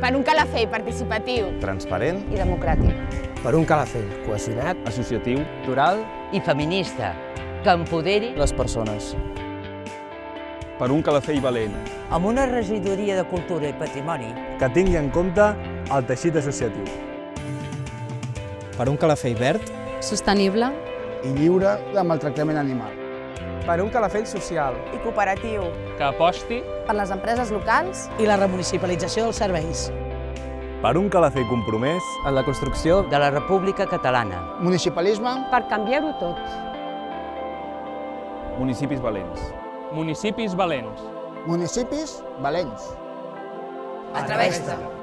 Per un Calafell participatiu, transparent i democràtic. Per un Calafell cohesionat, associatiu, plural i feminista, que empoderi les persones. per un Calafell valent, amb una regidoria de cultura i patrimoni que tingui en compte el teixit associatiu. Per un Calafell verd, sostenible i lliure de maltractament animal. per un Calafell social I cooperatiu. que aposti Per les empreses locals i la remunicipalització dels serveis. Per un Calafell compromès en la construcció de la República Catalana. Municipalisme per canviar-ho tot. municipis valents. Municipis valents. municipis valents. A través de...